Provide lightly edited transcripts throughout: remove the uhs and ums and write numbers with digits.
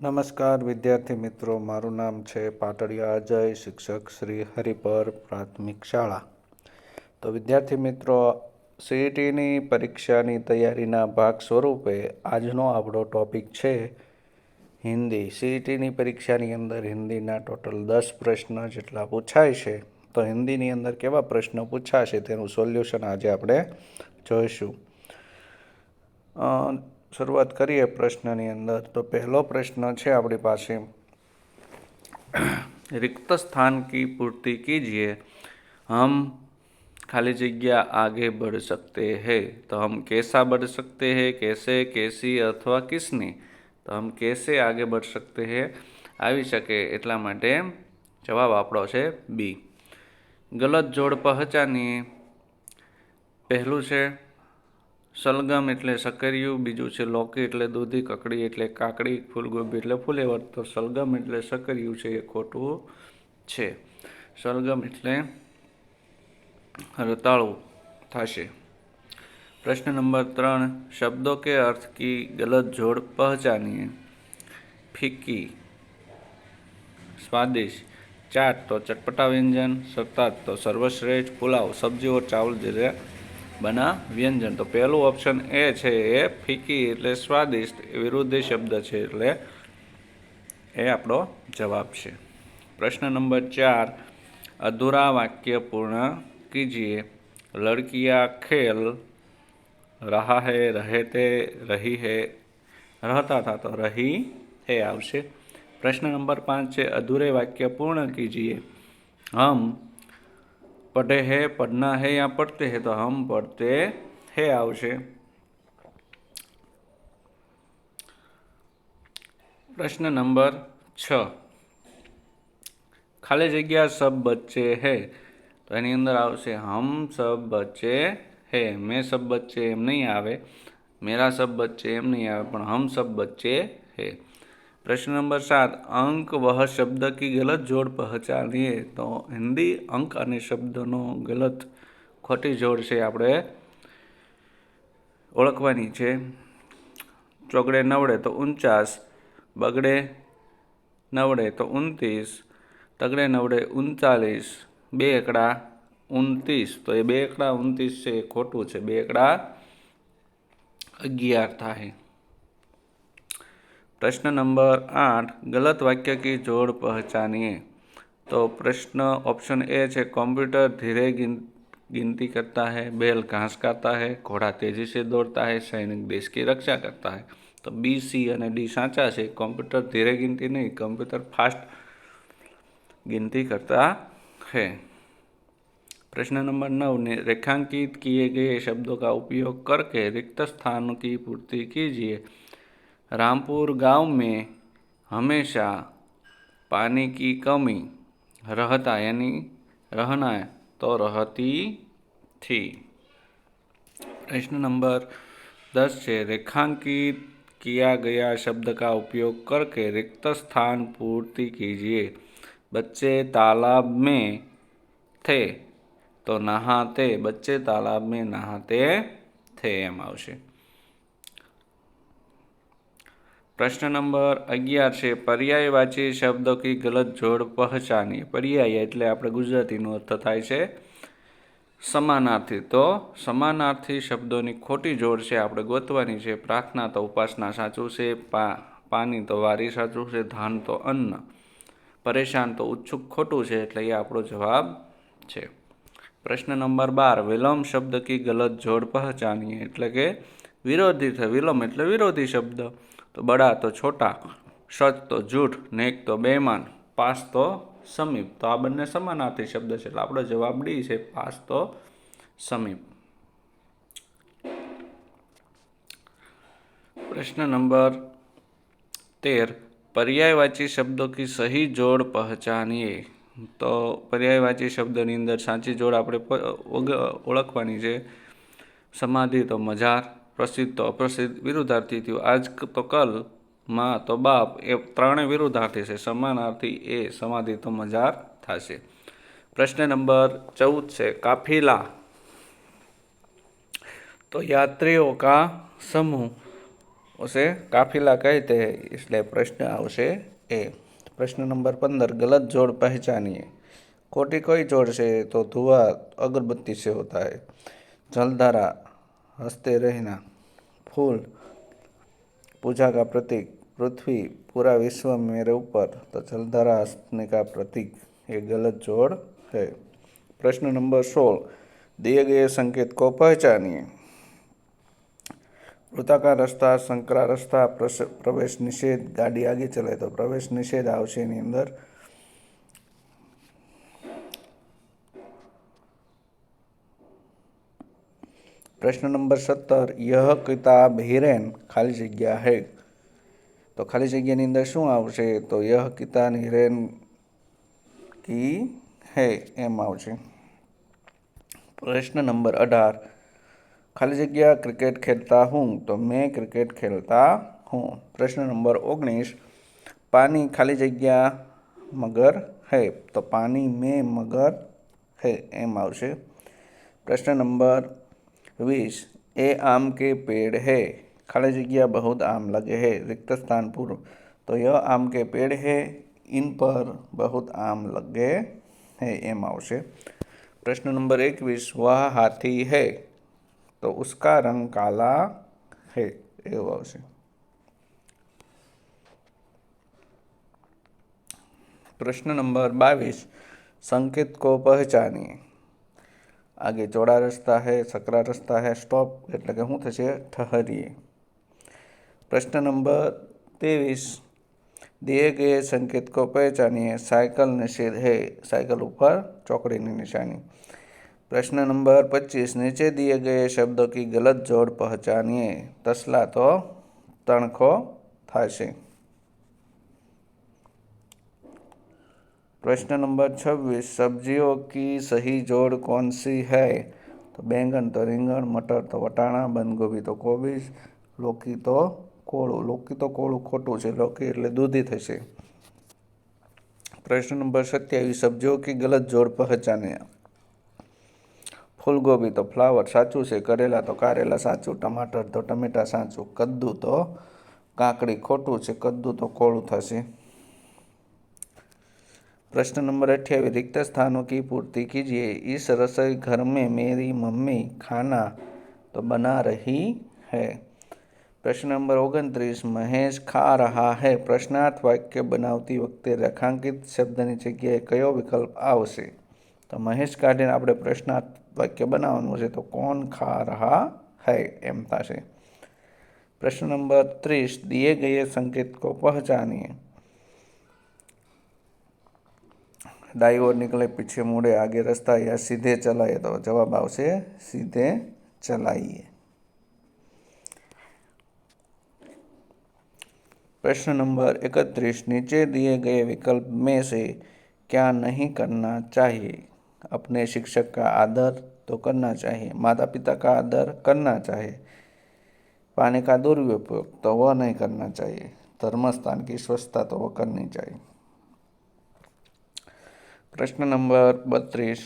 નમસ્કાર વિદ્યાર્થી મિત્રો, મારું નામ છે પાટડિયા અજય, શિક્ષક શ્રી હરિપર પ્રાથમિક શાળા. તો વિદ્યાર્થી મિત્રો, સીઈટીની પરીક્ષાની તૈયારીના ભાગ સ્વરૂપે આજનો આપણો ટોપિક છે હિન્દી. સીઈટીની પરીક્ષાની અંદર હિન્દીના ટોટલ 10 પ્રશ્ન જેટલા પૂછાય છે. તો હિન્દીની અંદર કેવા પ્રશ્નો પૂછાશે તેનું સોલ્યુશન આજે આપણે જોઈશું. શરૂઆત કરીએ પ્રશ્નની અંદર. તો પહેલો પ્રશ્ન છે આપણી પાસે, रिक्त स्थान की पूर्ति कीजिए. हम खाली जगह आगे बढ़ सकते हैं. तो हम कैसा बढ़ सकते हैं, कैसे, कैसी अथवा किसने. तो हम कैसे आगे बढ़ सकते हैं આવી શકે એટલા માટે જવાબ આપણો છે બી. ગલત જોડ પહચાનીએ. પહેલું છે સલગમ એટલે સકરિયું, બીજું છે લૌકી એટલે દૂધી, કકડી એટલે કાકડી, ફૂલગોબી એટલે ફુલેવર. તો સલગમ એટલે સકરિયું છે એ ખોટું છે. સલગમ એટલે રતાળું થશે. પ્રશ્ન નંબર 3, શબ્દો કે अर्थ की गलत जोड़ पहचानिए. फीकी, स्वादिष्ट. चाट तो चटपटा व्यंजन, सरताज तो सर्वश्रेष्ठ, पुलाव सब्जी और चावल जैसे बना व्यंजन. तो पहलू ऑप्शन ए છે એ ફીકી એટલે સ્વાદિષ્ટ વિરુદ્ધી શબ્દ છે એટલે એ આપણો જવાબ છે. પ્રશ્ન નંબર 4, અધૂરા વાક્ય પૂર્ણ कीजिए. लड़कियां खेल रहा है, रहे थे, रही है, रहता था. तो रही है આવશે. પ્રશ્ન નંબર 5 છે અધૂરે વાક્ય પૂર્ણ कीजिए. हम पढ़े हैं, पढ़ना है या पढ़ते हैं. तो हम पढ़ते हैं આવશે. प्रश्न नंबर 6, खाली जगह सब बच्चे हैं. तो એની અંદર આવશે हम सब बच्चे हैं. मैं सब बच्चे એમ નહીં આવે, मेरा सब बच्चे એમ નહીં આવે, પણ हम सब बच्चे हैं. प्रश्न नंबर 7, अंक वह शब्द की गलत जोड़ पहचानिए. तो हिंदी अंक અને શબ્દનો ગલત ખોટી જોડ છે આપણે ઓળખવાની છે. ચોગડે નવડે તો 49, બગડે નવડે તો 29, તગડે નવડે 39, બે એકડા 29. તો એ બે એકડા 29 છે એ ખોટું છે. બે એકડા 11 થાય. प्रश्न नंबर 8, गलत वाक्य की जोड़ पहचानिए. तो प्रश्न ऑप्शन ए है कंप्यूटर धीरे गिनती करता है, बैल घास खाता है, घोड़ा तेजी से दौड़ता है, सैनिक देश की रक्षा करता है. तो बी, सी અને ડી સાચા છે. कंप्यूटर धीरे गिनती नहीं, कंप्यूटर फास्ट गिनती करता है. प्रश्न नंबर 9, रेखांकित किए गए शब्दों का उपयोग करके रिक्त स्थान की पूर्ति कीजिए. रामपुर गांव में हमेशा पानी की कमी, रहता यानी रहना तो रहती थी. प्रश्न नंबर 10 છે रेखांकित किया गया शब्द का उपयोग करके रिक्त स्थान पूर्ति कीजिए. बच्चे तालाब में थे तो नहाते, बच्चे तालाब में नहाते थे એમ આવશે. प्रश्न नंबर 11 છે પર્યાયવાચી શબ્દો की गलत जोड़ पहचानिए. પર્યાય એટલે આપણે ગુજરાતીનો અર્થ થાય છે સમાનાર્થી. તો સમાનાર્થી શબ્દોની ખોટી જોડ છે આપણે ગોતવાની છે. પ્રાર્થના તો ઉપાસના સાચું છે, પાણી તો વારી સાચું છે, ધાન તો અન્ન, પરેશાન તો ઉત્સુક ખોટું છે એટલે એ આપણો જવાબ છે. પ્રશ્ન નંબર 12, વિલંબ શબ્દ की गलत जोड़ पहचानिए. એટલે કે વિરોધી છે. વિલંબ એટલે વિરોધી શબ્દ. તો બડા તો છોટા, સચ તો જૂઠ, નેક તો બેમાન, પાસ તો સમીપ. તો આ બંને સમાનાર્થી શબ્દ છે એટલે આપણો જવાબ ડી છે, પાસ તો સમીપ. प्रश्न नंबर 13, पर्यायवाची शब्दों की सही जोड़ पहचानिए. तो पर्यायवाची शब्दोની અંદર સાચી જોડ આપણે ઓળખવાની છે. સમાધિ તો મજાર, પ્રસિદ્ધ તો અપ્રસિદ્ધ, વિરુદ્ધાર્થી થયું આજ તો કલ, માં તો બાપ, એ ત્રણે વિરુદ્ધાર્થી છે. સમાનાર્થી એ સમાધિ તો મજાર થશે. પ્રશ્ન નંબર 14 છે काफिला. तो यात्रियों का समूह उसे काफिला कहते हैं, इसलिए प्रश्न आवशे ए। प्रश्न नंबर 15, गलत जोड़ पहचानिए। खोटी कोई जोड़ से तो धुआं अगरबत्ती से होता है। जलधारा हंसते रहना। फूल पूजा का प्रतीक। पृथ्वी पूरा विश्व मेरे ऊपर, तो जलधारा हंसने का प्रतीक। ये गलत जोड़ है। प्रश्न नंबर 16, दिए गए संकेत को पहचानिए। वृत्ताकार रस्ता, संकरा रस्ता, प्रवेश निषेध। गाड़ी आगे चले तो प्रवेश निषेध आवशे एनी अंदर। प्रश्न नंबर 17, यह किताब हिरेन खाली जग्या है, तो खाली जग्यानी अंदर शुं आवशे? तो यह किताब हिरेन की है एम आवशे। प्रश्न नंबर 18, खाली जग्या क्रिकेट खेलता हूँ, तो मैं क्रिकेट खेलता हूँ। प्रश्न नंबर 19, पानी खाली जग्या मगर है, तो पानी में मगर है एम आवशे। प्रश्न नंबर 20, ए आम के पेड़ है, खाली जग्या बहुत आम लगे है, रिक्त स्थान पूर्व, तो यह आम के पेड़ है, इन पर बहुत आम लगे है एम आवशे। प्रश्न नंबर 21, वह हाथी है, तो उसका रंग काला है एवं आवशे। प्रश्न नंबर 22, संकेत को पहचानिए। आगे चौड़ा रस्ता है, सकरा रस्ता है, स्टॉप એટલે કે શું થશે? ठहरिए। प्रश्न नंबर 23, दिए गए संकेत को पहचानिए। साइकिल निषेध है, साइकिल ऊपर चौकड़ी की निशानी। प्रश्न नंबर 25, नीचे दिए गए शब्दों की गलत जोड़ पहचानिए। तसला तो तणखो थाशे। प्रश्न नंबर 26, सब्जियों की सही जोड़ कौन सी है? तो बैंगन तो રીંગણ, मटर तो वटाणा, बंद गोभी तो कोबीज, लौकी तो कोळું। लौकी तो कोळું खोटું છે, लौकी એટલે દૂધી થશે। प्रश्न नंबर 27, सब्जियों की गलत जोड़ पहचाने। फूलगोभी तो फ्लावर साचું છે, करेला तो कारेला साचું, टमाटर तो टमेटा साचું, कद्दू तो काकड़ी खोटું છે, कद्दू तो कोळું થશે। प्रश्न नंबर 28, रिक्त स्थानों की पूर्ति कीजिए। इस रसोई घर में मेरी मम्मी खाना तो बना रही है। प्रश्न नंबर 29, महेश खा रहा है। प्रश्नार्थ वाक्य बनावती वखते रेखांकित शब्दनी जग्याए कयो विकल्प आवशे? तो महेश काढीने आपणे प्रश्नार्थ वाक्य बनाववानुं छे, तो कौन खा रहा है एम थशे। प्रश्न नंबर 30, दिए गए संकेत को पहचानिए। दाई ओर निकले पीछे मुड़े, आगे रास्ता या सीधे चलाए, तो जवाब आवशे सीधे चलाइए। प्रश्न नंबर 31, नीचे दिए गए विकल्प में से क्या नहीं करना चाहिए? अपने शिक्षक का आदर तो करना चाहिए, माता पिता का आदर करना चाहिए, पानी का दुरुपयोग तो वह नहीं करना चाहिए, धर्मस्थान की स्वच्छता तो वह करनी चाहिए। प्रश्न नंबर 32,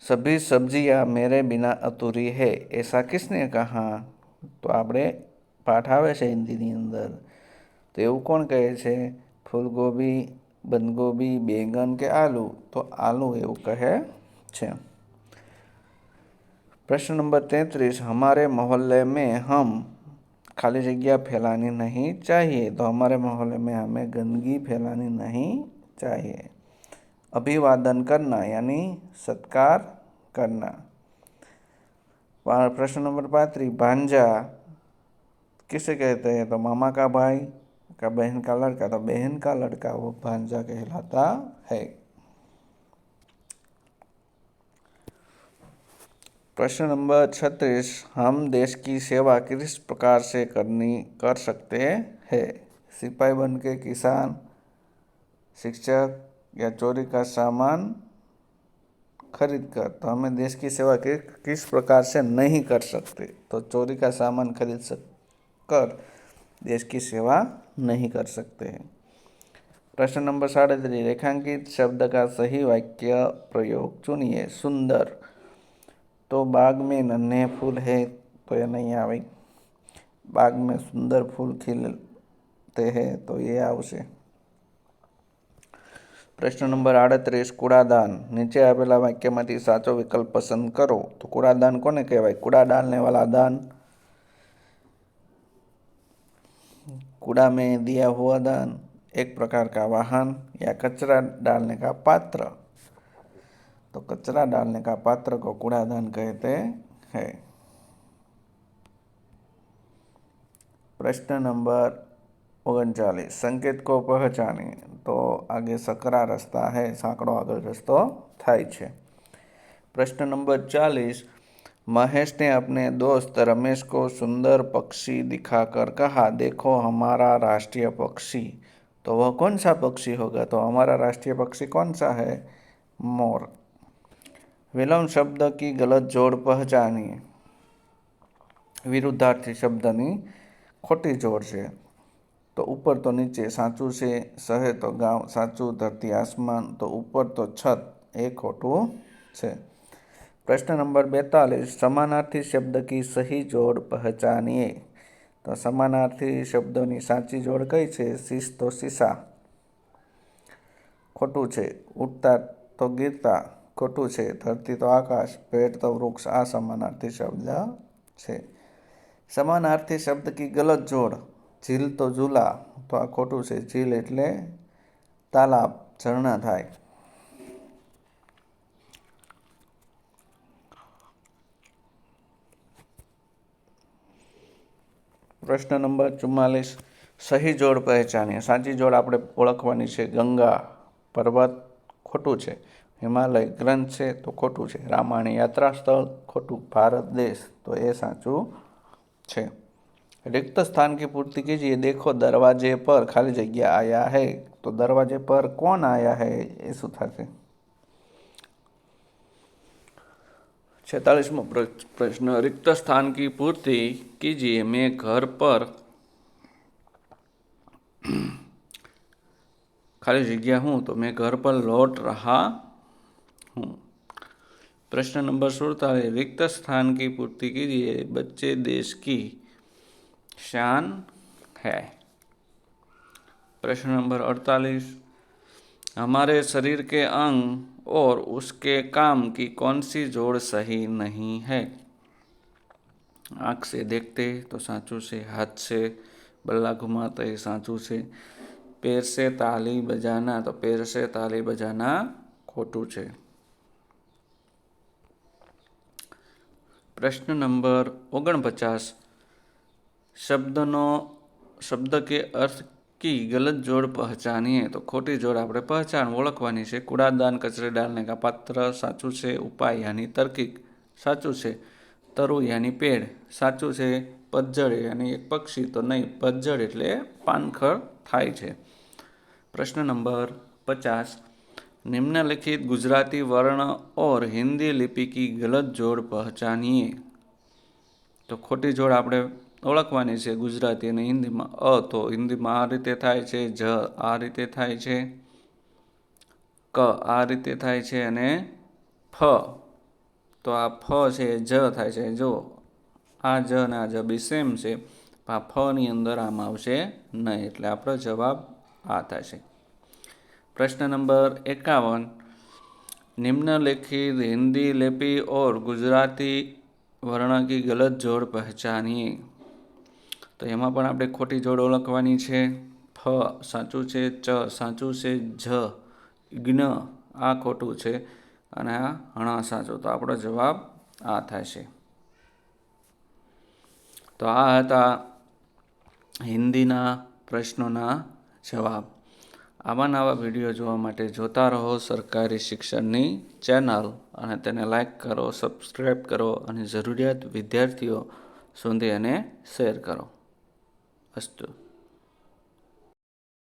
सभी सब्जियां मेरे बिना अधूरी है, ऐसा किसने कहा? तो आपणे पाठ आवे छे हिंदी अंदर, तो एवं कोण कहे छे? फूलगोभी, बंदगोभी, बैंगन के आलू? तो आलू एवं कहे छे। प्रश्न नंबर 33, हमारे मोहल्ले में हम खाली जगह फैलानी नहीं चाहिए, तो हमारे मोहल्ले में हमें गंदगी फैलानी नहीं चाहिए। अभिवादन करना यानी सत्कार करना। प्रश्न नंबर 35, भांजा किसे कहते हैं? तो मामा का भाई का बहन का लड़का, तो बहन का लड़का वो भांजा कहलाता है। प्रश्न नंबर 36, हम देश की सेवा किस प्रकार से कर सकते हैं? सिपाही बन के, किसान, शिक्षक या चोरी का सामान खरीद कर। तो हमें देश की सेवा किस प्रकार से नहीं कर सकते? तो चोरी का सामान खरीद कर देश की सेवा नहीं कर सकते हैं। प्रश्न नंबर 37, रेखांकित शब्द का सही वाक्य प्रयोग चुनिए। सुंदर, तो बाग में नन्हे फूल है, तो यह नहीं आवे। बाग में सुंदर फूल खिलते हैं, तो ये आवशे। प्रश्न नंबर 38 कूड़ादान। नीचे आपेला वाक्यमांथी साचो विकल्प पसंद करो। तो कूड़ादान कोने कहेवाय? कूड़ा डालने वाला दान, कूड़ा में दिया हुआ दान, एक प्रकार का वाहन, या कचरा डालने का पात्र। तो कचरा डालने का पात्र को कूड़ादान कहते हैं। प्रश्न नंबर 39 संकेत को पहचाने। तो आगे सकरा रस्ता है, सांकड़ो आगळ रस्तो थाय छे। प्रश्न नंबर 40 महेश ने अपने दोस्त रमेश को सुंदर पक्षी दिखाकर कहा, देखो हमारा राष्ट्रीय पक्षी। तो वह कौन सा पक्षी होगा? तो हमारा राष्ट्रीय पक्षी कौन सा है? मोर। विलोम शब्द की गलत जोड़ पहचानिए। विरुद्धार्थी शब्दनी खोटी जोड़ है। तो ऊपर तो नीचे साचू से, शहर तो गांव साचू, धरती आसमान, तो ऊपर तो छत, एक खोटू है। प्रश्न नंबर 42 समानार्थी शब्द की सही जोड़ पहचानिए। तो समानार्थी शब्दों साची जोड़ कई है? शीश तो शीशा, खोटू है। उठता तो गिरता, खोटू है। धरती तो आकाश, पेड़ तो वृक्ष, आ समानार्थी शब्द है। समानार्थी शब्द की गलत जोड़ झील तो झूला, तो आ खोटू है। झील एटले तालाब, झरना थाय। प्रश्न नंबर 44 सही जोड़ पहचानिए। साची जोड़ आपणे ओळखवानी छे। गंगा पर्वत, खोटू है। हिमालय ग्रंथ है, तो खोटू है। रामायण यात्रा स्थल, खोटू। भारत देश, तो ये साचू है। रिक्त स्थान की पूर्ति कीजिए। देखो दरवाजे पर खाली जगह आया है। तो दरवाजे पर कौन आया है? ये शू थशे? 46मो प्रश्न रिक्त स्थान की पूर्ति कीजिए। मैं घर पर खाली जगह हूँ, तो मैं घर पर लौट रहा हूँ। प्रश्न नंबर 47 रिक्त स्थान की पूर्ति कीजिए। बच्चे देश की शान है। प्रश्न नंबर 48 हमारे शरीर के अंग और उसके काम की कौन सी जोड़ सही नहीं है? आँख से देखते, तो साचू से। हाथ से बल्ला घुमाते, साचू से। पैर से ताली बजाना, तो पैर से ताली बजाना खोटू है। प्रश्न नंबर 49 शब्द के अर्थ की गलत जोड़ पहचानिए। तो खोटी जोड़ आपणे पहचान ओळखवानी छे। कूड़ादान कचरे डालने का पात्र, साचू से। उपाय यानी तर्किक, साचू से। तरु यानी पेड़, साचू से। पतझड़ यानी एक पक्षी, तो नहीं, पतझड़ एटले पानखर थाय छे। प्रश्न नंबर 50 निम्नलिखित गुजराती वर्ण और हिंदी लिपि की गलत जोड़ पहचानिए। तो खोटी जोड़ आपणे ओळखवानी छे। गुजराती अने हिंदी में अ, तो हिंदी में आ रीते थाय छे। ज आ रीते थाय छे। क आ रीते थाय छे। अने फ, तो आ फ छे ज थाय छे। जो आ ज ने आ ज बी सेम छे। आ फ नी अंदर आम आवशे नहीं, एटले आपणो जवाब आ थशे। प्रश्न नंबर 51 निम्नलिखित हिंदी लिपि और गुजराती वर्ण की गलत जोड़ पहचानिए। तो एमां पण आपणे खोटी जोड़ ओळखवानी छे। फ साचू छे। च साचू छे। झ ज्ञ आ खोटू छे। अने आ हणा साचो, तो आपणो जवाब आ थशे। तो आ हता हिंदीना प्रश्नोना जवाब। आवा नवा विडियो जोवा माटे जोता रहो सरकारी शिक्षणनी चेनल अने तेने लाइक करो, सब्सक्राइब करो अने जरूरियात विद्यार्थीओ सुधी अने शेर करो। अस्तु।